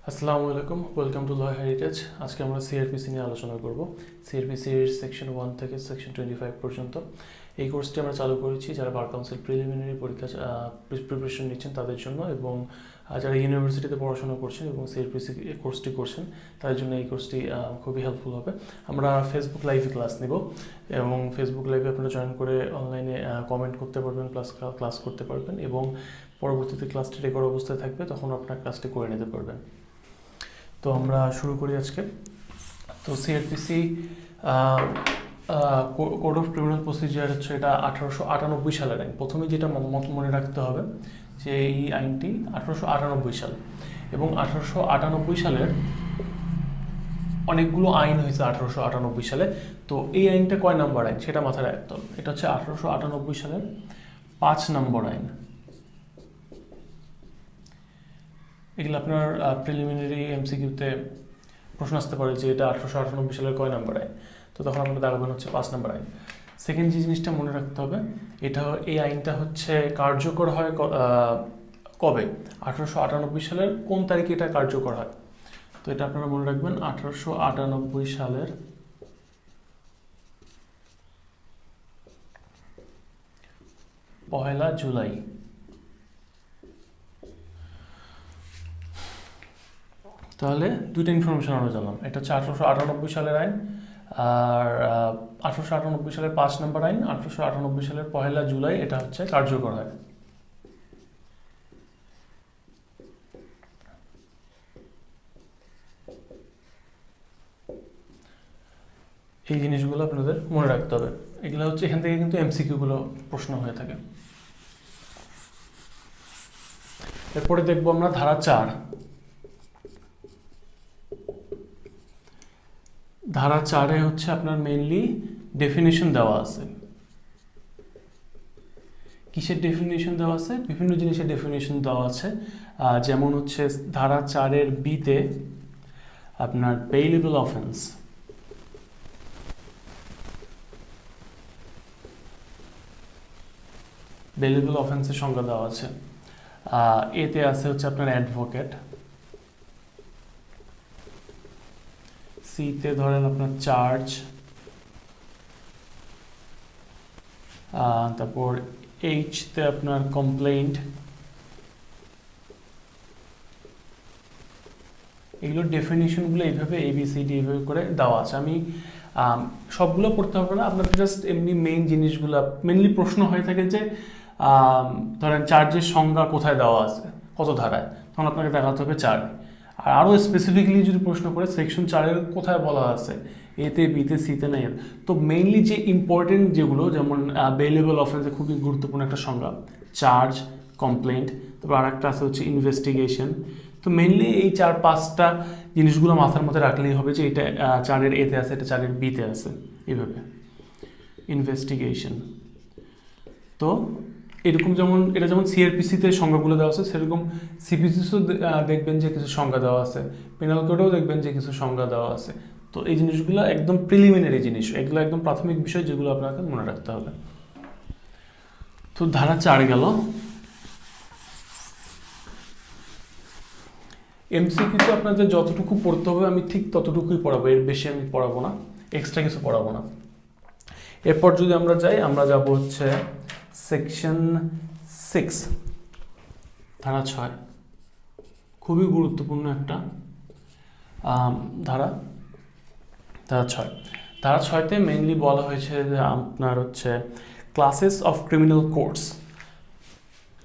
আসসালামু আলাইকুম, welcome to law heritage. আজকে আমরা সিআরপিসি নিয়ে আলোচনা করব। সিআরপিসির সেকশন 1 থেকে সেকশন 25 পর্যন্ত এই কোর্সটি আমরা চালু করেছি যারা বার কাউন্সিল প্রিলিমিনারি পরীক্ষা প্রিপারেশন নিচ্ছেন তাদের জন্য, এবং যারা ইউনিভার্সিটিতে পড়াশোনা করছেন এবং সিআরপিসি কোর্সটি করছেন তাদের জন্য এই কোর্সটি খুবই হেল্পফুল হবে। আমরা ফেসবুক লাইভে ক্লাস নেব এবং ফেসবুক লাইভে আপনারা জয়েন করে অনলাইনে কমেন্ট করতে পারবেন, প্লাস ক্লাস করতে পারবেন, এবং পরবর্তীতে ক্লাসটি রেকর্ড অবস্থায় থাকবে, তখন আপনার ক্লাসটি করে নিতে পারবেন। তো আমরা শুরু করি আজকে। তো CrPC code of criminal procedure হচ্ছে এটা 1898 সালের আইন। প্রথমে যেটা মনে রাখতে হবে যে এই আইনটি 1898 সাল, এবং 1898 সালের অনেকগুলো আইন হয়েছে 1898 সালে। তো এই আইনটা কয় নম্বর আইন সেটা মাথায় রাখতে হবে। এটা হচ্ছে 1898 সালের 5 নম্বর আইন। এগুলো আপনার প্রিলিমিনারি এমসিকিউতে প্রশ্ন আসতে পারে যে এটা 1898 সালের কয় নম্বর আইন, তো তখন আপনার দাঁড়াবেন হচ্ছে 5 নম্বর আইন। সেকেন্ড যে জিনিসটা মনে রাখতে হবে, এই আইনটা হচ্ছে কার্যকর হয় কবে, 1898 সালের কোন তারিখে এটা কার্যকর হয়। তো এটা আপনারা মনে রাখবেন 1898 সালের 1 জুলাই। তাহলে দুইটা ইনফরমেশন আমরা জানলাম, এটা হচ্ছে 1898 সালের আইন, আর 1898 সালের 5 নম্বর আইন 1898 সালের 1 জুলাই এটা হচ্ছে কার্যকর হয়। এই জিনিসগুলো আপনাদের মনে রাখতে হবে। এগুলো হচ্ছে এখান থেকে কিন্তু এমসিকিউগুলো প্রশ্ন হয়ে থাকে। এরপরে দেখবো আমরা ধারা 4। ধারা 4-এ হচ্ছে আপনার মেইনলি ডেফিনেশন দেওয়া আছে। কিসের ডেফিনেশন দেওয়া আছে? বিভিন্ন জিনিসের ডেফিনেশন দেওয়া আছে, যেমন হচ্ছে ধারা 4-এর বিতে আপনার বেইলেবল অফেন্স, বেইলেবল অফেন্সের সংজ্ঞা দেওয়া আছে। এতে আছে হচ্ছে আপনার অ্যাডভোকেট, সিতে ধরেন আপনার চার্জ, তারপর এইচতে আপনার কমপ্লেইন্ট। এগুলোর ডেফিনেশনগুলো এইভাবে ABCD এইভাবে করে দেওয়া আছে। আমি সবগুলো পড়তে হবে না, আপনাদের জাস্ট এমনি মেইন জিনিসগুলো মেইনলি প্রশ্ন হয়ে থাকে যে ধরেন চার্জের সংজ্ঞা কোথায় দেওয়া আছে, কত ধারায়, তখন আপনাকে দেখাতে হবে 4। আর আরও স্পেসিফিকলি যদি প্রশ্ন করে সেকশন 4-এর কোথায় বলা আছে, এতে বিতে সিতে নেই। তো মেইনলি যে ইম্পর্টেন্ট যেগুলো, যেমন বেইলেবল অফেন্সে খুবই গুরুত্বপূর্ণ একটা সংজ্ঞা, চার্জ, কমপ্লেন্ট, তারপর আর একটা আছে হচ্ছে ইনভেস্টিগেশন। তো মেইনলি এই 4-5টা জিনিসগুলো মাথার মধ্যে রাখলেই হবে যে এটা 4-এর এতে আছে, এটা 4-এর বিতে আছে, এইভাবে। ইনভেস্টিগেশন, তো এরকম যেমন সিআরপিসিতে সংজ্ঞাগুলো দেওয়া আছে, সেরকম সিপিসিতেও দেখবেন যে কিছু সংজ্ঞা দেওয়া আছে, পেনাল কোডেও দেখবেন যে কিছু সংজ্ঞা দেওয়া আছে। তো এই জিনিসগুলো একদম প্রিলিমিনারি জিনিস, এগুলো একদম প্রাথমিক বিষয় যেগুলো আপনাকে মনে রাখতে হবে। তো ধারা 4 গেল। এমসিকিউতে আপনাদের যতটুকু পড়তে হবে আমি ঠিক ততটুকুই পড়াবো, এর বেশি আমি পড়াবো না, এক্সট্রা কিছু পড়াবো না। এরপর যদি আমরা যাই, আমরা যাব হচ্ছে সেকশন 6, ধারা 6। খুবই গুরুত্বপূর্ণ একটা ধারা, ধারা 6। ধারা 6-তে মেইনলি বলা হয়েছে যে আপনার হচ্ছে classes of criminal courts.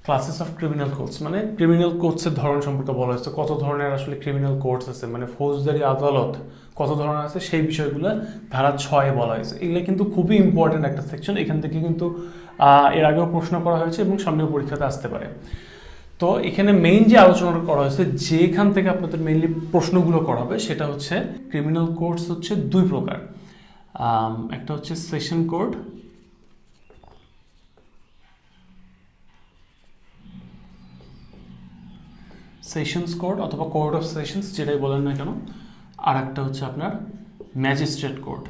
Classes of criminal courts মানে ক্রিমিনাল কোর্টসের ধরন সম্পর্কে বলা হয়েছে, কত ধরনের আসলে ক্রিমিনাল কোর্টস আছে, মানে ফৌজদারি আদালত কত ধরনের আছে, সেই বিষয়গুলো ধারা 6-এ বলা হয়েছে। এগুলো কিন্তু খুবই ইম্পর্টেন্ট একটা সেকশন, এখান থেকে কিন্তু এর আগেও প্রশ্ন করা হয়েছে এবং সামনেও পরীক্ষাতে আসতে পারে। তো এখানে মেইন যে আলোচনা করা হয়েছে, যেখান থেকে আপনাদের মেইনলি প্রশ্নগুলো করা হবে, সেটা হচ্ছে ক্রিমিনাল কোর্টস হচ্ছে 2 প্রকার। একটা হচ্ছে সেশন কোর্ট, সেশনস কোর্ট অথবা কোর্ট অফ সেশনস যেটাই বলেন না কেন, আর একটা হচ্ছে আপনার ম্যাজিস্ট্রেট কোর্ট।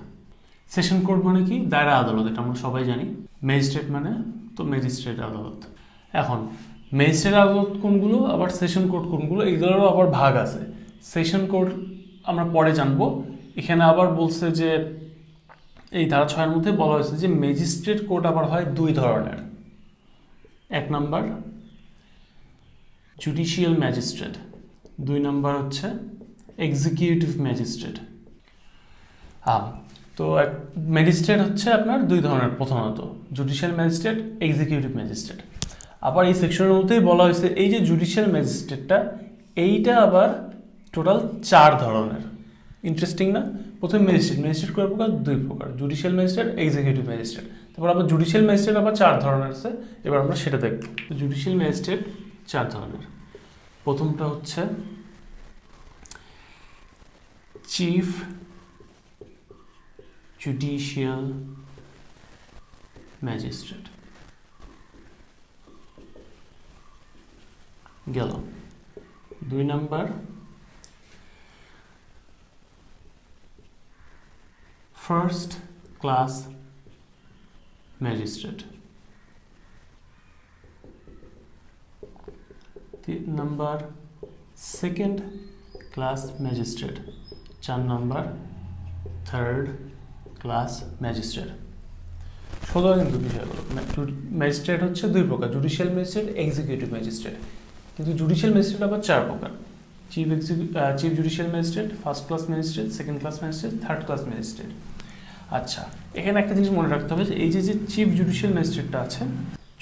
সেশন কোর্ট মানে কি? দায়রা আদালত, এটা আমরা সবাই জানি। ম্যাজিস্ট্রেট মানে তো ম্যাজিস্ট্রেট আদালত। এখন ম্যাজিস্ট্রেট আদালত কোনগুলো, আবার সেশন কোর্ট কোনগুলো, এগুলোরও আবার ভাগ আছে। সেশন কোড আমরা পরে জানবো। এখানে আবার বলছে যে এই ধারা 6 এর মধ্যে বলা হয়েছে যে ম্যাজিস্ট্রেট কোর্ট আবার হয় দুই ধরনের। এক নাম্বার জুডিশিয়াল ম্যাজিস্ট্রেট, দুই নাম্বার হচ্ছে এক্সিকিউটিভ ম্যাজিস্ট্রেট। তো ম্যাজিস্ট্রেট হচ্ছে আপনার দুই ধরনের, প্রথমত জুডিশিয়াল ম্যাজিস্ট্রেট, এক্সিকিউটিভ ম্যাজিস্ট্রেট। আবার এই সেকশনের মধ্যেই বলা হয়েছে এই যে জুডিশিয়াল ম্যাজিস্ট্রেটটা, এইটা আবার টোটাল 4 ধরনের। ইন্টারেস্টিং না? প্রথমে ম্যাজিস্ট্রেট কয় প্রকার? 2 প্রকার, জুডিশিয়াল ম্যাজিস্ট্রেট, এক্সিকিউটিভ ম্যাজিস্ট্রেট। তারপর আবার জুডিশিয়াল ম্যাজিস্ট্রেট আবার 4 ধরনের আছে, এবার আমরা সেটা দেখব। জুডিশিয়াল ম্যাজিস্ট্রেট 4 ধরনের। প্রথমটা হচ্ছে চিফ জুডিশিয়াল ম্যাজিস্ট্রেট গেল। 2 number first class magistrate. 3 number second class magistrate. 4 number third class magistrate. সোজা কিন্তু বিষয়গুলো। ম্যাজিস্ট্রেট হচ্ছে 2 প্রকার, জুডিশিয়াল ম্যাজিস্ট্রেট, এক্সিকিউটিভ ম্যাজিস্ট্রেট। কিন্তু জুডিশিয়াল ম্যাজিস্ট্রেট আবার 4 প্রকার, chief judicial magistrate, first class magistrate, second class magistrate, third class magistrate. আচ্ছা, এখানে একটা জিনিস মনে রাখতে হবে যে এই যে চিফ জুডিশিয়াল ম্যাজিস্ট্রেটটা আছে,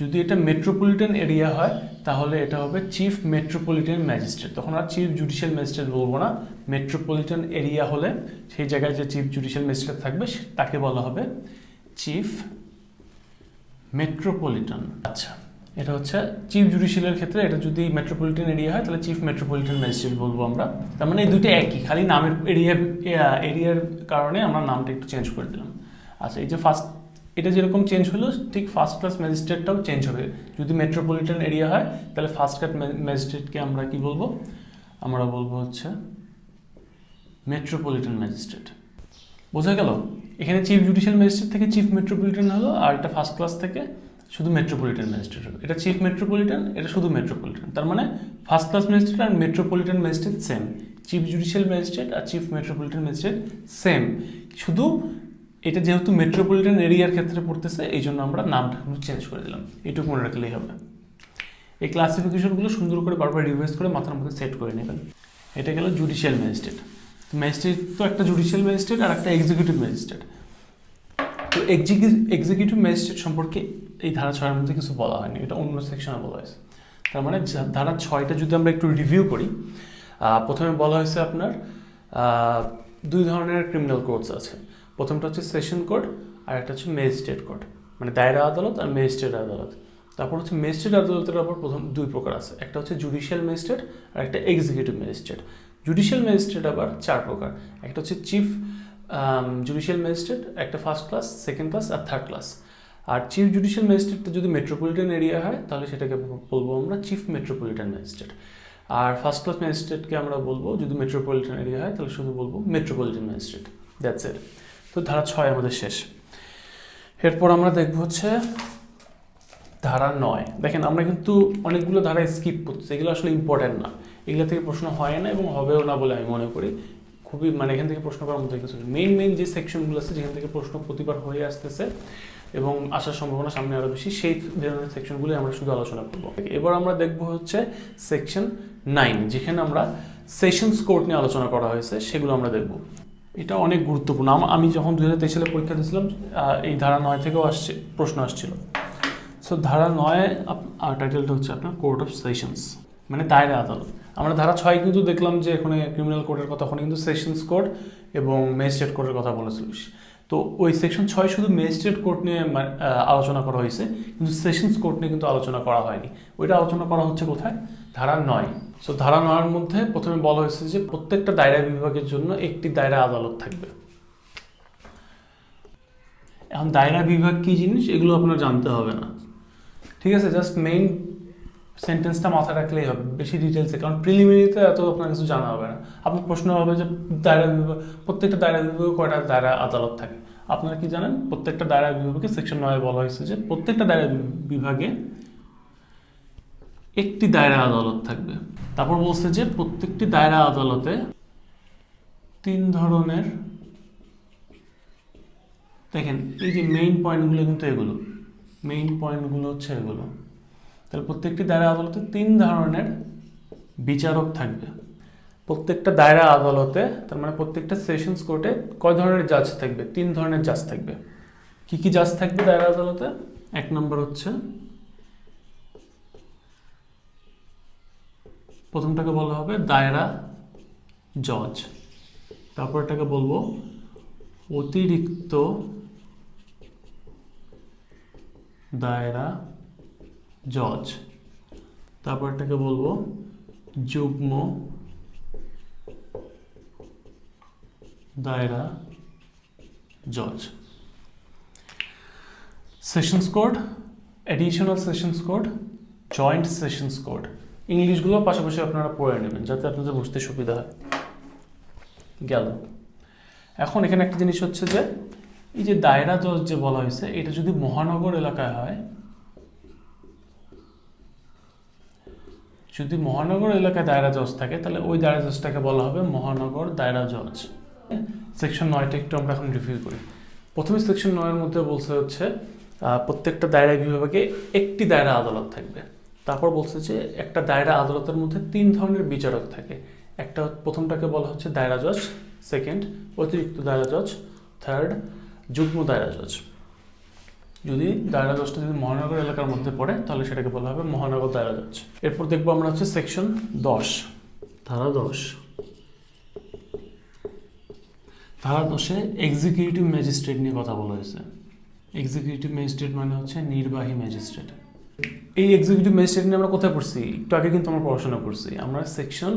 যদি এটা মেট্রোপলিটন এরিয়া হয় তাহলে এটা হবে চিফ মেট্রোপলিটন ম্যাজিস্ট্রেট। তখন আর চিফ জুডিশিয়াল ম্যাজিস্ট্রেট বলবো না, মেট্রোপলিটন এরিয়া হলে সেই জায়গায় যে চিফ জুডিশিয়াল ম্যাজিস্ট্রেট থাকবে তাকে বলা হবে চিফ মেট্রোপলিটন। আচ্ছা, এটা হচ্ছে চিফ জুডিশিয়ালের ক্ষেত্রে, এটা যদি মেট্রোপলিটন এরিয়া হয় তাহলে চিফ মেট্রোপলিটন ম্যাজিস্ট্রেট বলবো আমরা। তার মানে এই দুটো একই, খালি নামের এরিয়ার কারণে আমরা নামটা একটু চেঞ্জ করে দিলাম। আচ্ছা, এই যে ফার্স্ট, এটা যেরকম চেঞ্জ হলো ঠিক ফার্স্ট ক্লাস ম্যাজিস্ট্রেটটাও চেঞ্জ হবে। যদি মেট্রোপলিটন এরিয়া হয় তাহলে ফার্স্ট ক্লাস ম্যাজিস্ট্রেটকে আমরা কি বলবো? আমরা বলবো হচ্ছে মেট্রোপলিটন ম্যাজিস্ট্রেট। বোঝা গেল? এখানে চিফ জুডিশিয়াল ম্যাজিস্ট্রেট থেকে চিফ মেট্রোপলিটন হলো, আর এটা ফার্স্ট ক্লাস থেকে শুধু মেট্রোপলিটন ম্যাজিস্ট্রেট হলো। এটা চিফ মেট্রোপলিটন, এটা শুধু মেট্রোপলিটন। তার মানে ফার্স্ট ক্লাস ম্যাজিস্ট্রেট আর metropolitan magistrate same, chief judicial magistrate আর চিফ মেট্রোপলিটন ম্যাজিস্ট্রেট সেম। শুধু এটা যেহেতু মেট্রোপলিটন এরিয়ার ক্ষেত্রে পড়তেছে এই জন্য আমরা নামটা চেঞ্জ করে দিলাম, এইটুকু মনে রাখলেই হবে। এই ক্লাসিফিকেশনগুলো সুন্দর করে বারবার রিভাইজ করে মাথার মধ্যে সেট করে নেবেন। এটা গেল জুডিশিয়াল ম্যাজিস্ট্রেট। ম্যাজিস্ট্রেট তো একটা জুডিশিয়াল ম্যাজিস্ট্রেট আর একটা এক্সিকিউটিভ ম্যাজিস্ট্রেট। তো এক্সিকিউটিভ ম্যাজিস্ট্রেট সম্পর্কে এই ধারা 6 এর মধ্যে কিছু বলা হয়নি, এটা অন্য সেকশনে বলা হয়েছে। তার মানে ধারা 6টা যদি আমরা একটু রিভিউ করি, প্রথমে বলা হয়েছে আপনার 2 ধরনের ক্রিমিনাল কোডস আছে। প্রথমটা হচ্ছে সেশন কোড আর একটা হচ্ছে ম্যাজিস্ট্রেট কোড, মানে দায়রা আদালত আর ম্যাজিস্ট্রেট আদালত। তারপর হচ্ছে ম্যাজিস্ট্রেট আদালতের আবার প্রথম 2 প্রকার আছে, একটা হচ্ছে জুডিশিয়াল ম্যাজিস্ট্রেট আর একটা এক্সিকিউটিভ ম্যাজিস্ট্রেট। জুডিশিয়াল ম্যাজিস্ট্রেট আবার 4 প্রকার, একটা হচ্ছে চিফ জুডিশিয়াল ম্যাজিস্ট্রেট, একটা ফার্স্ট ক্লাস, সেকেন্ড ক্লাস আর থার্ড ক্লাস। আর চিফ জুডিশিয়াল ম্যাজিস্ট্রেটটা যদি মেট্রোপলিটন এরিয়া হয় তাহলে সেটাকে বলবো আমরা চিফ মেট্রোপলিটন ম্যাজিস্ট্রেট। আর ফার্স্ট ক্লাস ম্যাজিস্ট্রেটকে আমরা বলবো, যদি মেট্রোপলিটন এরিয়া হয় তাহলে শুধু বলবো মেট্রোপলিটন ম্যাজিস্ট্রেট। That's it. তো ধারা 6 আমাদের শেষ। এরপর আমরা দেখব হচ্ছে ধারা 9। দেখেন আমরা কিন্তু অনেকগুলো ধারা স্কিপ করছি, এগুলো আসলে ইম্পর্টেন্ট না, এগুলো থেকে প্রশ্ন হয় না এবং হবেও না বলে আমি মনে করি। খুবই মানে এখান থেকে প্রশ্ন করার মধ্যে কিছু মেইন যে সেকশনগুলো আছে যেখান থেকে প্রশ্ন প্রতিবার হয়ে আসতেছে এবং আসার সম্ভাবনা সামনে আরও বেশি, সেই ধরনের সেকশনগুলো আমরা শুধু আলোচনা করব। এবার আমরা দেখব হচ্ছে সেকশন 9, যেখানে আমরা সেশনস কোর্ট নিয়ে আলোচনা করা হয়েছে, সেগুলো আমরা দেখব। এটা অনেক গুরুত্বপূর্ণ। আমি যখন 2023 সালে পরীক্ষা দিয়েছিলাম এই ধারা 9 থেকেও প্রশ্ন আসছিল। সো ধারা 9 টাইটেলটা হচ্ছে আপনার কোর্ট অফ সেশনস, মানে দায়রা আদালত। আমরা ধারা 6 কিন্তু দেখলাম যে এখানে ক্রিমিনাল কোর্টের কথা, ওখানে কিন্তু সেশনস কোর্ট এবং ম্যাজিস্ট্রেট কোর্টের কথা বলেছিল। তো ওই সেকশন 6 শুধু ম্যাজিস্ট্রেট কোর্ট নিয়ে আলোচনা করা হয়েছে, কিন্তু সেশনস কোর্ট নিয়ে কিন্তু আলোচনা করা হয়নি। ওইটা আলোচনা করা হচ্ছে কোথায়? ধারা 9। সো ধারা 9-এর মধ্যে প্রথমে বলা হয়েছে যে প্রত্যেকটা দায়রা বিভাগের জন্য একটি দায়রা আদালত থাকবে। এখন দায়রা বিভাগ কী জিনিস এগুলো আপনার জানতে হবে না, ঠিক আছে? জাস্ট মেইন সেন্টেন্সটা মাথায় রাখলেই হবে, বেশি ডিটেলসে, কারণ প্রিলিমিনারিতে এত আপনার কিছু জানা হবে না। আপনার প্রশ্ন হবে যে দায়রা বিভাগ, প্রত্যেকটা দায়রা বিভাগে কয়টা দায়রা আদালত থাকে। আপনারা কি জানেন? প্রত্যেকটা দায়রা বিভাগে সেকশন 9 বলা হয়েছে যে প্রত্যেকটা দায়রা বিভাগে একটি দায়রা আদালত থাকবে। তারপর বলছে যে প্রত্যেকটি দায়রা আদালতে তিন ধরনের, দেখেন এই যে মেইন পয়েন্টগুলো কিন্তু এগুলো, মেইন পয়েন্টগুলো হচ্ছে এগুলো। তাহলে প্রত্যেকটি দায়রা আদালতে তিন ধরনের বিচারক থাকবে। প্রত্যেকটা দায়রা আদালতে, তার মানে প্রত্যেকটা সেশনস কোর্টে কয় ধরনের জাজ থাকবে? তিন ধরনের জাজ থাকবে। কি কি জাজ থাকবে দায়রা আদালতে? এক নম্বর হচ্ছে, প্রথমটাকে বলা হবে দায়রা জজ, তারপর এটাকে বলবো অতিরিক্ত দায়রা জজ, তারপর এটাকে বলবো যুগ্ম দায়রা জজ। Sessions court, additional sessions court, joint sessions court, ইংলিশগুলো পাশাপাশি আপনারা পড়ে নেবেন যাতে আপনাদের বুঝতে সুবিধা হয়। গেল। এখন এখানে একটা জিনিস হচ্ছে যে এই যে দায়রা জজ যে বলা হয়েছে, এটা যদি মহানগর এলাকায় হয়, যদি মহানগর এলাকায় দায়রা জজ থাকে তাহলে ওই দায়রা জজটাকে বলা হবে মহানগর দায়রা জজ। সেকশন 9টা একটু আমরা এখন রিভিউ করি। প্রথমে সেকশন 9-এর মধ্যে বলছে হচ্ছে প্রত্যেকটা দায়রা বিভাগে একটি দায়রা আদালত থাকবে। তারপর বলছে যে একটা দায়রা আদালতের মধ্যে তিন ধরনের বিচারক থাকে। একটা, প্রথমটাকে বলা হচ্ছে দায়রা জজ, সেকেন্ড অতিরিক্ত দায়রা জজ, থার্ড যুগ্ম দায়রা জজ। যদি দায়রা জজটা যদি মহানগর এলাকার মধ্যে পড়ে তাহলে সেটাকে বলা হবে মহানগর দায়রা জজ। এরপর দেখবো আমরা হচ্ছে সেকশন 10, ধারা 10। ধারা 10-এ এক্সিকিউটিভ ম্যাজিস্ট্রেট নিয়ে কথা বলা হয়েছে। এক্সিকিউটিভ ম্যাজিস্ট্রেট মানে হচ্ছে নির্বাহী ম্যাজিস্ট্রেট। এই এক্সিকিউটিভ ম্যাজিস্ট্রেট নিয়ে আমরা কোথায় পড়ছি? একটু আগে কিন্তু আমরা পড়াশোনা করছি। আমরা সেকশন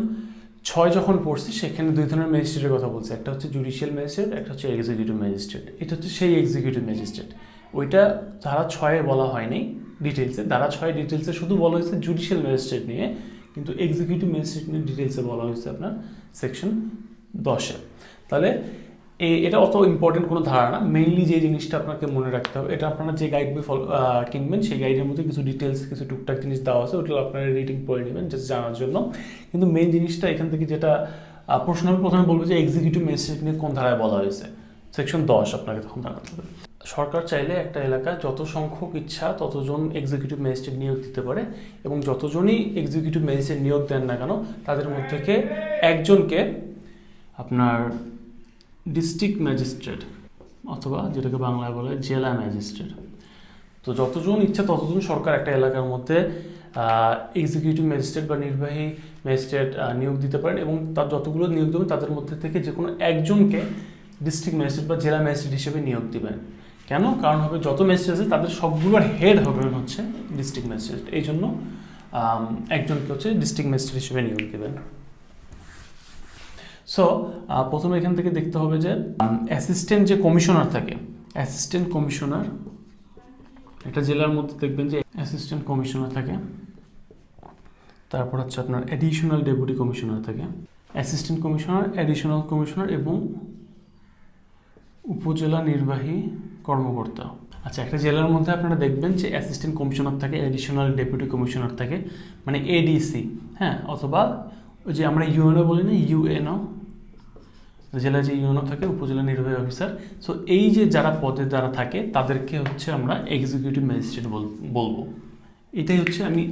6 যখন পড়ছি সেখানে দুই ধরনের ম্যাজিস্ট্রেটের কথা বলছি, একটা হচ্ছে জুডিশিয়াল ম্যাজিস্ট্রেট, একটা হচ্ছে এক্সিকিউটিভ ম্যাজিস্ট্রেট। এটা হচ্ছে সেই এক্সিকিউটিভ ম্যাজিস্ট্রেট। ওইটা ধারা 6-এ বলা হয়নি ডিটেলসে। ধারা 6 ডিটেলসে শুধু বলা হয়েছে জুডিশিয়াল ম্যাজিস্ট্রেট নিয়ে, কিন্তু এক্সিকিউটিভ ম্যাজিস্ট্রেট নিয়ে ডিটেলসে বলা হয়েছে আপনার সেকশন 10-এ। তাহলে এটা অত ইম্পর্টেন্ট কোনো ধারা না। মেইনলি যে জিনিসটা আপনাকে মনে রাখতে হবে, এটা আপনারা যে গাইড বই কিনবেন সেই গাইডের মধ্যে কিছু ডিটেলস, কিছু টুকটাক জিনিস দেওয়া আছে, ওটা আপনারা রিডিং পড়ে নেবেন জাস্ট জানার জন্য। কিন্তু মেইন জিনিসটা এখান থেকে যেটা প্রশ্ন আমি প্রথমে বলবো যে এক্সিকিউটিভ ম্যাজিস্ট্রেট নিয়ে কোন ধারায় বলা হয়েছে, সেকশন 10 আপনাকে তখন জানাতে হবে। সরকার চাইলে একটা এলাকায় যত সংখ্যক ইচ্ছা ততজন এক্সিকিউটিভ ম্যাজিস্ট্রেট নিয়োগ দিতে পারে, এবং যতজনই এক্সিকিউটিভ ম্যাজিস্ট্রেট নিয়োগ দেন না কেন তাদের মধ্যে থেকে একজনকে আপনার ডিস্ট্রিক্ট ম্যাজিস্ট্রেট অথবা যেটাকে বাংলায় বলে জেলা ম্যাজিস্ট্রেট, তো যতজন ইচ্ছা ততজন সরকার একটা এলাকার মধ্যে এক্সিকিউটিভ ম্যাজিস্ট্রেট বা নির্বাহী ম্যাজিস্ট্রেট নিয়োগ দিতে পারেন, এবং তার যতগুলো নিয়োগ দেবেন তাদের মধ্যে থেকে যে কোনো একজনকে ডিস্ট্রিক্ট ম্যাজিস্ট্রেট বা জেলা ম্যাজিস্ট্রেট হিসেবে নিয়োগ দিবেন। কেন? কারণ হবে যত ম্যাজিস্ট্রেট আছে তাদের সবগুলোর হেড হবেন হচ্ছে ডিস্ট্রিক্ট ম্যাজিস্ট্রেট, এই জন্য একজনকে হচ্ছে ডিস্ট্রিক্ট ম্যাজিস্ট্রেট হিসেবে নিয়োগ দেবেন। সো প্রথমে এখান থেকে দেখতে হবে যে অ্যাসিস্ট্যান্ট যে কমিশনার থাকে, অ্যাসিস্ট্যান্ট কমিশনার, একটা জেলার মধ্যে দেখবেন যে অ্যাসিস্ট্যান্ট কমিশনার থাকে, তারপর হচ্ছে আপনার অ্যাডিশনাল ডেপুটি কমিশনার থাকে, অ্যাসিস্ট্যান্ট কমিশনার, অ্যাডিশনাল কমিশনার এবং উপজেলা নির্বাহী কর্মকর্তা। আচ্ছা, একটা জেলার মধ্যে আপনারা দেখবেন যে অ্যাসিস্ট্যান্ট কমিশনার থাকে, অ্যাডিশনাল ডেপুটি কমিশনার থাকে, মানে এডিসি, হ্যাঁ, অথবা ওই যে আমরা ইউএনও বলি না, ইউএনও, জেলায় যে ইউএনও থাকে, উপজেলা নির্বাহী অফিসার। সো এই যে যারা পদে যারা থাকে তাদেরকে হচ্ছে আমরা এক্সিকিউটিভ ম্যাজিস্ট্রেট বলবো। এটাই হচ্ছে আমি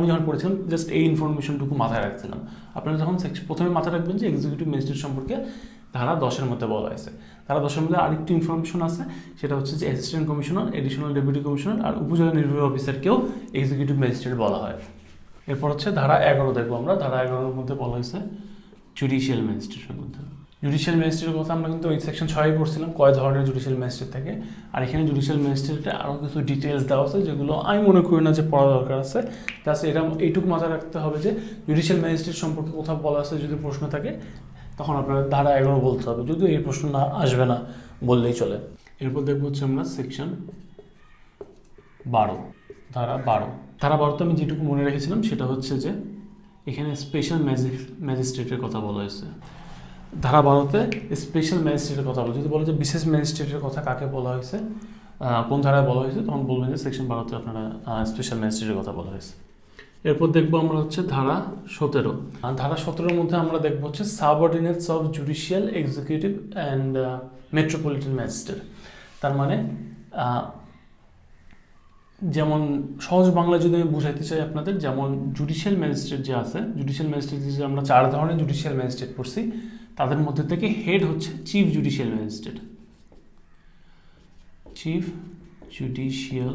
যখন পড়েছিলাম জাস্ট এই ইনফরমেশনটুকু মাথায় রাখছিলাম। আপনারা যখন প্রথমে মাথায় রাখবেন যে এক্সিকিউটিভ ম্যাজিস্ট্রেট সম্পর্কে ধারা 10-এর মধ্যে বলা হয়েছে। ধারা 10-এর মধ্যে আরেকটি ইনফরমেশন আছে, সেটা হচ্ছে যে assistant commissioner, additional deputy commissioner আর উপজেলা নির্বাহী অফিসারকেও এক্সিকিউটিভ ম্যাজিস্ট্রেট বলা হয়। এরপর হচ্ছে ধারা 11 দেখবো আমরা। ধারা 11-এর মধ্যে বলা হয়েছে জুডিশিয়াল ম্যাজিস্ট্রেটের মধ্যে। জুডিশিয়াল ম্যাজিস্ট্রেটের কথা আমরা কিন্তু ওই সেকশন 6-এ পড়ছিলাম কয় ধরনের জুডিশিয়াল ম্যাজিস্ট্রেট থাকে, আর এখানে জুডিশিয়াল ম্যাজিস্ট্রেটে আরও কিছু ডিটেলস দেওয়া আছে যেগুলো আমি মনে করি না যে পড়া দরকার আছে। জাস্ট এইটুকু মাথায় রাখতে হবে যে জুডিশিয়াল ম্যাজিস্ট্রেট সম্পর্কে কোথাও বলা আছে, যদি প্রশ্ন থাকে তখন আপনার ধারা 11 বলতে হবে, যদিও এই প্রশ্ন না আসবে না বললেই চলে। এরপর দেখবো হচ্ছে আমরা সেকশন 12, ধারা 12। ধারা 12তে আমি যেটুকু মনে রেখেছিলাম সেটা হচ্ছে যে এখানে স্পেশাল ম্যাজিস্ট্রেটের কথা বলা হয়েছে। ধারা 12তে স্পেশাল ম্যাজিস্ট্রেটের কথা বলা, যদি বলে যে বিশেষ ম্যাজিস্ট্রেটের কথা কাকে বলা হয়েছে, কোন ধারায় বলা হয়েছে, তখন বলবেন যে সেকশন 12তে আপনারা স্পেশাল ম্যাজিস্ট্রেটের কথা বলা হয়েছে। এরপর দেখবো আমরা হচ্ছে ধারা 17। আর ধারা 17-এর মধ্যে আমরা দেখবো হচ্ছে সাবঅর্ডিনেটস of judicial, executive and metropolitan magistrate. তার মানে যেমন সহজ বাংলা যদি আমি বুঝাইতে চাই আপনাদের, যেমন জুডিশিয়াল ম্যাজিস্ট্রেট যে আছে, জুডিশিয়াল ম্যাজিস্ট্রেট যে আমরা 4 ধরনের জুডিশিয়াল ম্যাজিস্ট্রেট পড়ছি, তাদের মধ্যে থেকে হেড হচ্ছে chief judicial magistrate. Chief judicial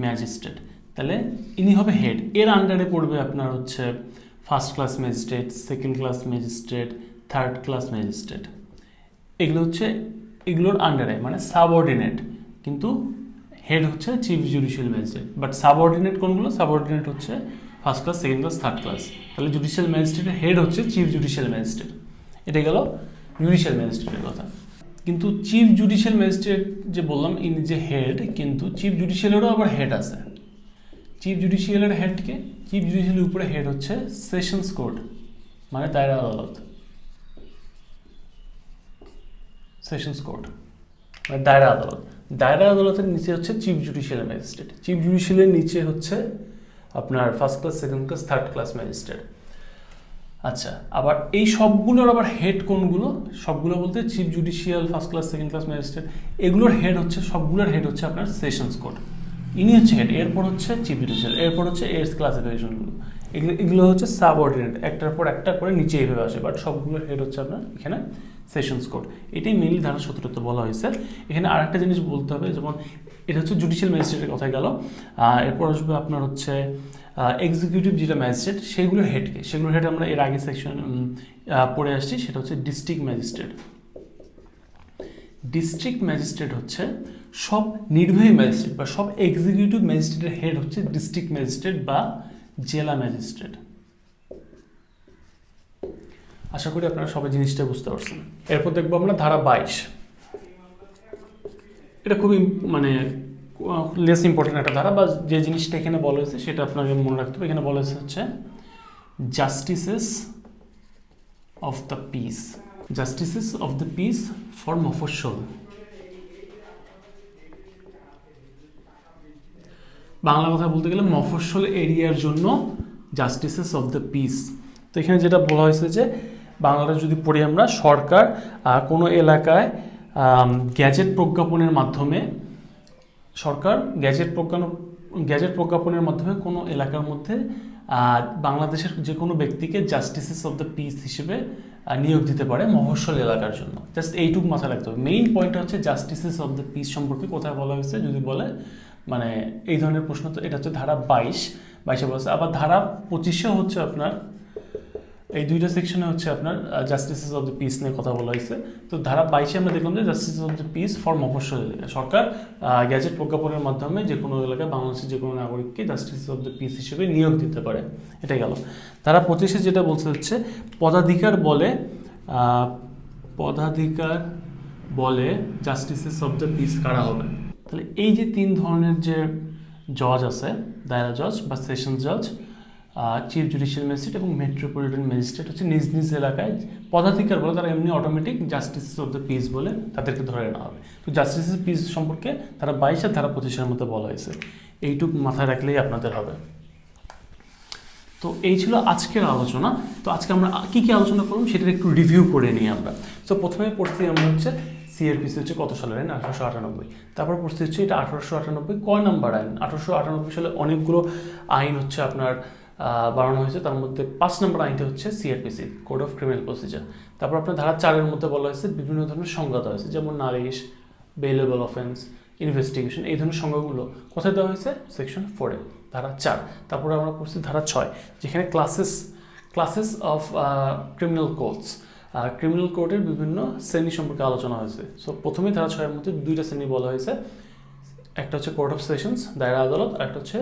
magistrate, তাহলে ইনি হবে হেড। এর আন্ডারে পড়বে আপনার হচ্ছে first class magistrate, second class magistrate, third class magistrate. এগুলো হচ্ছে এগুলোর আন্ডারে, মানে সাবঅর্ডিনেট, কিন্তু হেড হচ্ছে chief judicial magistrate. But subordinate কোনগুলো? সাবঅর্ডিনেট হচ্ছে first class, second class, third class. তাহলে জুডিশিয়াল ম্যাজিস্ট্রেটের হেড হচ্ছে চিফ জুডিশিয়াল ম্যাজিস্ট্রেট। এটা গেল জুডিশিয়াল ম্যাজিস্ট্রেটের কথা। কিন্তু চিফ জুডিশিয়াল ম্যাজিস্ট্রেট যে বললাম ইনি যে হেড, কিন্তু চিফ জুডিশিয়ালেরও আবার হেড আছে। চিফ জুডিশিয়ালের হেডকে, চিফ জুডিশিয়ালের উপরে হেড হচ্ছে সেশনস কোর্ট, মানে দায়রা আদালত। সেশনস কোর্ট মানে দায়রা আদালত। দায়রা আদালতের নিচে হচ্ছে চিফ জুডিশিয়াল ম্যাজিস্ট্রেট। চিফ জুডিশিয়ালের নিচে হচ্ছে আপনার first class, second class, third class magistrate. আচ্ছা, আবার এই সবগুলোর আবার হেড কোনগুলো? সবগুলো বলতে chief judicial, first class, second class magistrate, এগুলোর হেড হচ্ছে, সবগুলোর হেড হচ্ছে আপনার সেশনস কোর্ট। ইনি হচ্ছে হেড। এরপর হচ্ছে চিফ জুডিশিয়াল, এরপর হচ্ছে এর ক্লাসিফিকেশনগুলো। এগুলো হচ্ছে সাবঅর্ডিনেট, একটার পর একটা করে নিচে এইভাবে আসে, বাট সবগুলোর হেড হচ্ছে আপনার এখানে সেশনস কোর্ট। এটাই মেইনলি ধারা 17-তে বলা হয়েছে। এখানে আরেকটা জিনিস বলতে হবে, যেমন এটা হচ্ছে জুডিশিয়াল ম্যাজিস্ট্রেটের কথায় গেল। এরপর আসবে আপনার হচ্ছে এক্সিকিউটিভ যেটা ম্যাজিস্ট্রেট, সেগুলোর হেডকে, সেগুলোর হেড আমরা এর আগে সেকশন পড়ে আসছি, সেটা হচ্ছে ডিস্ট্রিক্ট ম্যাজিস্ট্রেট। ডিস্ট্রিক্ট ম্যাজিস্ট্রেট হচ্ছে সব নির্বাহী ম্যাজিস্ট্রেট বা সব এক্সিকিউটিভ ম্যাজিস্ট্রেটের হেড হচ্ছে ডিস্ট্রিক্ট ম্যাজিস্ট্রেট বা জেলা ম্যাজিস্ট্রেট। আশা করি আপনারা সবাই জিনিসটা বুঝতে পারছেন। এরপর দেখবো আমরা ধারা 22। এটা খুবই মানে লেস ইম্পর্টেন্ট একটা ধারা, বা যে জিনিসটা এখানে বলা হয়েছে সেটা আপনাকে মনে রাখতে হবে। এখানে বলা হয়েছে হচ্ছে justices of the piece. Justices of the piece for মফস্বল। বাংলা কথা বলতে গেলে মফস্বল এরিয়ার জন্য জাস্টিসেস অফ দ্য পিস। তো এখানে যেটা বলা হয়েছে যে বাংলাটা যদি পড়ি আমরা, সরকার কোনো এলাকায় গ্যাজেট প্রজ্ঞাপনের মাধ্যমে, সরকার গ্যাজেট প্রজ্ঞাপনের মাধ্যমে কোনো এলাকার মধ্যে বাংলাদেশের যে কোনো ব্যক্তিকে জাস্টিসেস অফ দ্য পিস হিসেবে নিয়োগ দিতে পারে মফস্বল এলাকার জন্য। জাস্ট এইটুকু মাথায় রাখতে হবে। মেইন পয়েন্টটা হচ্ছে জাস্টিসেস অফ দ্য পিস সম্পর্কে কোথায় বলা হয়েছে যদি বলে, মানে এই ধরনের প্রশ্ন। তো এটা হচ্ছে ধারা 22-এ বলেছে। আবার ধারা 25-এও হচ্ছে আপনার এই দুইটা সেকশনে হচ্ছে আপনার জাস্টিসেস অফ দ্য পিস নিয়ে কথা বলা হয়েছে। তো ধারা 22-এ আমরা দেখলাম যে justice of the piece for মফস্বল এলাকা, সরকার গ্যাজেট প্রজ্ঞাপনের মাধ্যমে যে কোনো এলাকায় বাংলাদেশের যে কোনো নাগরিককে জাস্টিস অফ দ্য পিস হিসেবে নিয়োগ দিতে পারে। এটা গেল। ধারা 25-এ যেটা বলতে হচ্ছে পদাধিকার বলে জাস্টিসেস অফ দ্য পিস কারা হবে। তাহলে এই যে 3 ধরনের যে জজ আছে, দায়রা জজ বা সেশন জজ, চিফ জুডিশিয়াল ম্যাজিস্ট্রেট এবং মেট্রোপলিটন ম্যাজিস্ট্রেট হচ্ছে নিজ নিজ এলাকায় পদাধিকার বলে, তারা এমনি automatic justice of the piece বলে তাদেরকে ধরে নেওয়া হবে। তো জাস্টিস অফ পিস সম্পর্কে ধারা 22 আর ধারা 25-এর মধ্যে বলা হয়েছে। এইটুকু মাথায় রাখলেই আপনাদের হবে। তো এই ছিল আজকের আলোচনা। তো আজকে আমরা কী কী আলোচনা করলাম সেটার একটু রিভিউ করে নিই আমরা। তো প্রথমে পড়ছি আমরা হচ্ছে সিআরপিসি হচ্ছে কত সালের আইন? 1898। তারপর পড়ছি হচ্ছে এটা 1898 কয় নাম্বার আইন? 1898 সালে অনেকগুলো আইন হচ্ছে আপনার বানানো হয়েছে, তার মধ্যে 5 নম্বর আইনটা হচ্ছে CrPC, code of criminal procedure. তারপর আপনার ধারা 4-এর মধ্যে বলা হয়েছে বিভিন্ন ধরনের সংজ্ঞা দেওয়া হয়েছে, যেমন নালিশ, বেলেবল অফেন্স, ইনভেস্টিগেশন। এই ধরনের সংজ্ঞাগুলো কোথায় দেওয়া হয়েছে? সেকশন 4-এ, ধারা 4। তারপরে আমরা পড়ছি ধারা 6, যেখানে classes of criminal codes, criminal কোডের বিভিন্ন শ্রেণী সম্পর্কে আলোচনা হয়েছে। সো প্রথমেই ধারা 6-এর মধ্যে 2টা শ্রেণী বলা হয়েছে, একটা হচ্ছে কোর্ট অফ সেশনস, দায়রা আদালত, আর একটা হচ্ছে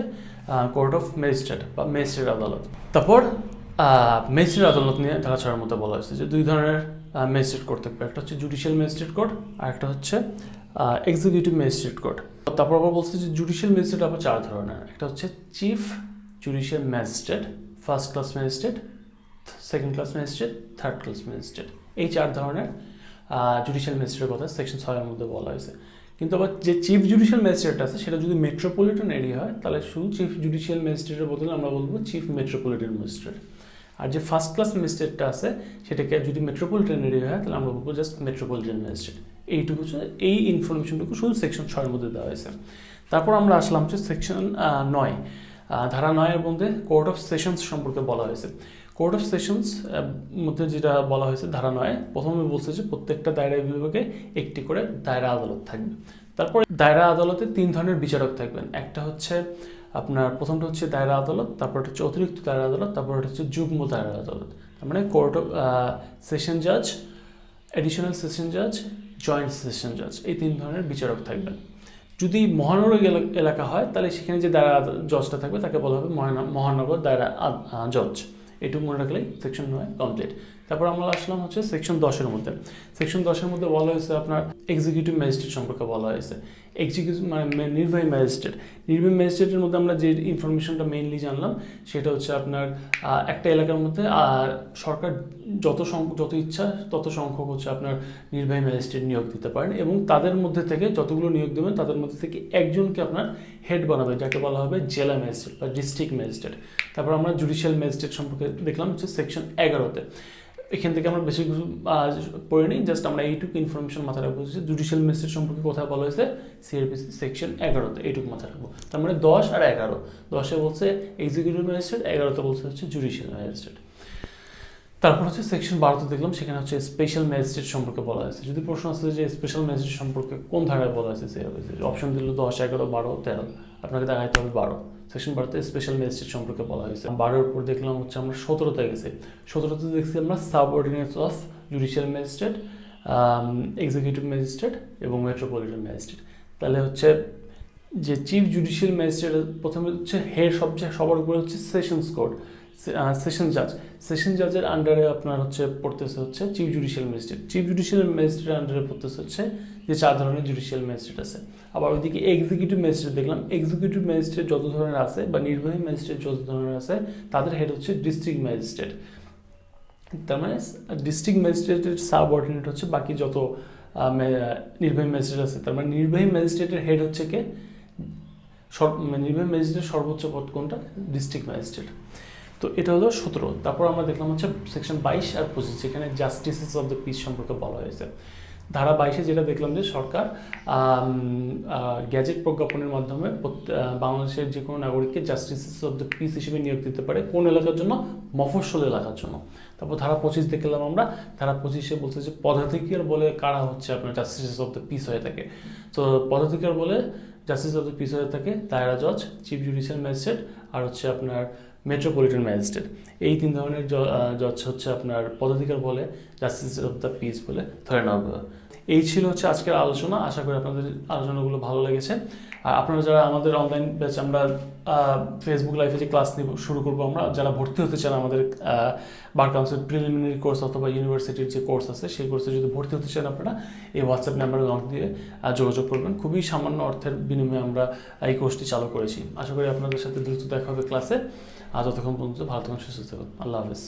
কোর্ট অফ ম্যাজিস্ট্রেট বা ম্যাজিস্ট্রেট আদালত। তারপর ম্যাজিস্ট্রেট আদালত নিয়ে ধারা 6-এর মধ্যে বলা হয়েছে যে 2 ধরনের ম্যাজিস্ট্রেট কোর্ট থাকবে, একটা হচ্ছে জুডিশিয়াল ম্যাজিস্ট্রেট কোর্ট আর একটা হচ্ছে এক্সিকিউটিভ ম্যাজিস্ট্রেট কোর্ট। তারপর আবার বলছে যে জুডিশিয়াল ম্যাজিস্ট্রেট আবার 4 ধরনের, একটা হচ্ছে chief judicial magistrate, first class magistrate, second class magistrate, third class magistrate. এই 4 ধরনের জুডিশিয়াল ম্যাজিস্ট্রেটের কথা সেকশন 6-এর মধ্যে বলা হয়েছে। কিন্তু আবার যে চিফ জুডিশিয়াল ম্যাজিস্ট্রেট আছে সেটা যদি মেট্রোপলিটন এরিয়া হয় তাহলে শুধু চিফ জুডিশিয়াল ম্যাজিস্ট্রেটের বদলে আমরা বলবো চিফ মেট্রোপলিটন ম্যাজিস্ট্রেট। আর যে ফার্স্ট ক্লাস ম্যাজিস্ট্রেটটা আছে সেটাকে যদি মেট্রোপলিটন এরিয়া হয় তাহলে আমরা বলবো জাস্ট মেট্রোপলিটন ম্যাজিস্ট্রেট। এইটুকু হচ্ছে এই ইনফরমেশনটুকু শুধু সেকশন 6 এর মধ্যে দেওয়া হয়েছে। তারপর আমরা আসলাম হচ্ছে সেকশন 9, ধারা 9 এর মধ্যে কোর্ট অফ সেশনস সম্পর্কে বলা হয়েছে। কোর্ট অফ সেশনস মধ্যে যেটা বলা হয়েছে ধারা 9 প্রথমে বলছে যে প্রত্যেকটা দায়রা বিভাগে একটি করে দায়রা আদালত থাকবে। তারপর দায়রা আদালতে 3 ধরনের বিচারক থাকবেন। একটা হচ্ছে আপনার প্রথমটা হচ্ছে দায়রা আদালত, তারপর হচ্ছে অতিরিক্ত দায়রা আদালত, তারপর হচ্ছে যুগ্ম দায়রা আদালত। তার মানে কোর্ট অফ সেশন জাজ, এডিশনাল সেশন জাজ, জয়েন্ট সেশন জাজ, এই 3 ধরনের বিচারক থাকবেন। যদি মহানগর এলাকা হয় তাহলে সেখানে যে দায়রা জজটা থাকবে তাকে বলা হবে মহানগর দায়রা জজ। এটুকু মনে রাখলেই সেকশন 9 কমপ্লিট। তারপর আমরা আসলাম হচ্ছে সেকশন 10-এর মধ্যে। সেকশন 10-এর মধ্যে বলা হয়েছে আপনার এক্সিকিউটিভ ম্যাজিস্ট্রেট সম্পর্কে বলা হয়েছে। এক্সিকিউটিভ মানে নির্বাহী ম্যাজিস্ট্রেট। নির্বাহী ম্যাজিস্ট্রেটের মধ্যে আমরা যে ইনফরমেশনটা মেইনলি জানলাম সেটা হচ্ছে আপনার একটা এলাকার মধ্যে সরকার যত ইচ্ছা তত সংখ্যক হচ্ছে আপনার নির্বাহী ম্যাজিস্ট্রেট নিয়োগ দিতে পারেন, এবং তাদের মধ্যে থেকে যতগুলো নিয়োগ দেবেন তাদের মধ্যে থেকে একজনকে আপনার হেড বানাবে, যাকে বলা হবে জেলা ম্যাজিস্ট্রেট বা ডিস্ট্রিক্ট ম্যাজিস্ট্রেট। তারপর আমরা জুডিশিয়াল ম্যাজিস্ট্রেট সম্পর্কে দেখলাম হচ্ছে সেকশন 11-তে। এখান থেকে আমরা বেশি কিছু পড়ে নিই, জাস্ট আমরা এইটুকু ইনফরমেশন মাথায় রাখবো যে জুডিশিয়াল ম্যাজিস্ট্রেট সম্পর্কে কোথায় বলা হয়েছে, সিআরপিসি সেকশন 11-তে, এইটুকু মাথায় রাখবো। তার মানে 10 আর 11, 10-এ বলছে এক্সিকিউটিভ ম্যাজিস্ট্রেট, 11-তে বলছে হচ্ছে জুডিশিয়াল ম্যাজিস্ট্রেট। তারপর হচ্ছে সেকশন 12-তে দেখলাম সেখানে হচ্ছে স্পেশাল ম্যাজিস্ট্রেট সম্পর্কে বলা হয়েছে। যদি প্রশ্ন আসে যে স্পেশাল ম্যাজিস্ট্রেট সম্পর্কে কোন ধারায় বলা হয়েছে, সিআরপিসি অপশন দিল 10, 11, 12, 13, আপনাকে দেখাইতে হবে 12। সেকশন 12-তে স্পেশাল ম্যাজিস্ট্রেট সম্পর্কে বলা হয়েছে। 12-এর উপর দেখলাম হচ্ছে আমরা 17-তে গেছি। 17-তে দেখছি আমরা সাবঅর্ডিনেটস of judicial magistrate, executive magistrate এবং মেট্রোপলিটন ম্যাজিস্ট্রেট। তাহলে হচ্ছে যে চিফ জুডিশিয়াল ম্যাজিস্ট্রেট প্রথমে হচ্ছে হেড, সবার উপরে হচ্ছে সেশনস কোর্ট, সেশন জাজ। সেশন জাজের আন্ডারে আপনার হচ্ছে পড়তেছে হচ্ছে chief judicial magistrate. Chief judicial ম্যাজিস্ট্রেটের আন্ডারে পড়তেছে হচ্ছে যে 4 ধরনের জুডিশিয়াল ম্যাজিস্ট্রেট আছে। আবার ওইদিকে এক্সিকিউটিভ ম্যাজিস্ট্রেট দেখলাম, এক্সিকিউটিভ ম্যাজিস্ট্রেট যত ধরনের আছে বা নির্বাহী ম্যাজিস্ট্রেট যত ধরনের আছে তাদের হেড হচ্ছে ডিস্ট্রিক্ট ম্যাজিস্ট্রেট। তার মানে ডিস্ট্রিক্ট ম্যাজিস্ট্রেটের সাবঅর্ডিনেট হচ্ছে বাকি যত নির্বাহী ম্যাজিস্ট্রেট আছে। তার মানে নির্বাহী ম্যাজিস্ট্রেটের হেড হচ্ছে কে, নির্বাহী ম্যাজিস্ট্রেট সর্বোচ্চ পদ কোনটা, ডিস্ট্রিক্ট ম্যাজিস্ট্রেট। তো এটা হলো 17। তারপর আমরা দেখলাম হচ্ছে সেকশন 22 আর 25, যেখানে জাস্টিসেস অফ দ্য পিস সম্পর্কে বলা হয়েছে। ধারা 22-এ যেটা দেখলাম যে সরকার গ্যাজেট প্রজ্ঞাপনের মাধ্যমে বাংলাদেশের যে কোনো নাগরিককে জাস্টিসেস অফ দ্য পিস হিসেবে নিয়োগ দিতে পারে। কোন এলাকার জন্য, মফস্বল এলাকার জন্য। তারপর ধারা 25 দেখলাম আমরা, ধারা 25-এ বলছে যে পদাধিকার বলে কারা হচ্ছে আপনার জাস্টিসেস অফ দ্য পিস হয়ে থাকে। তো পদাধিকার বলে জাস্টিস অফ দ্য পিস হয়ে থাকে দায়রা জজ, চিফ জুডিশিয়াল ম্যাজিস্ট্রেট আর হচ্ছে আপনার মেট্রোপলিটন ম্যাজিস্ট্রেট। এই 3 ধরনের জজ হচ্ছে আপনার পদাধিকার বলে জাস্টিস অফ দ্য পিস বলে ধরে নেওয়া। এই ছিল হচ্ছে আজকের আলোচনা। আশা করি আপনাদের আলোচনাগুলো ভালো লেগেছে। আর আপনারা যারা আমাদের অনলাইন ব্যাচ, আমরা ফেসবুক লাইভে যে ক্লাস শুরু করবো, আমরা যারা ভর্তি হতে চান আমাদের বার কাউন্সিল প্রিলিমিনারি কোর্স অথবা ইউনিভার্সিটির যে কোর্স আছে সেই কোর্সে যদি ভর্তি হতে চান আপনারা এই হোয়াটসঅ্যাপ নাম্বারে লক দিয়ে যোগাযোগ করবেন। খুবই সামান্য অর্থের বিনিময়ে আমরা এই কোর্সটি চালু করেছি। আশা করি আপনাদের সাথে দ্রুত দেখা হবে ক্লাসে। ততক্ষণ পর্যন্ত ভালো থাকুন, সুস্থ থাকুন। আল্লাহ হাফেজ।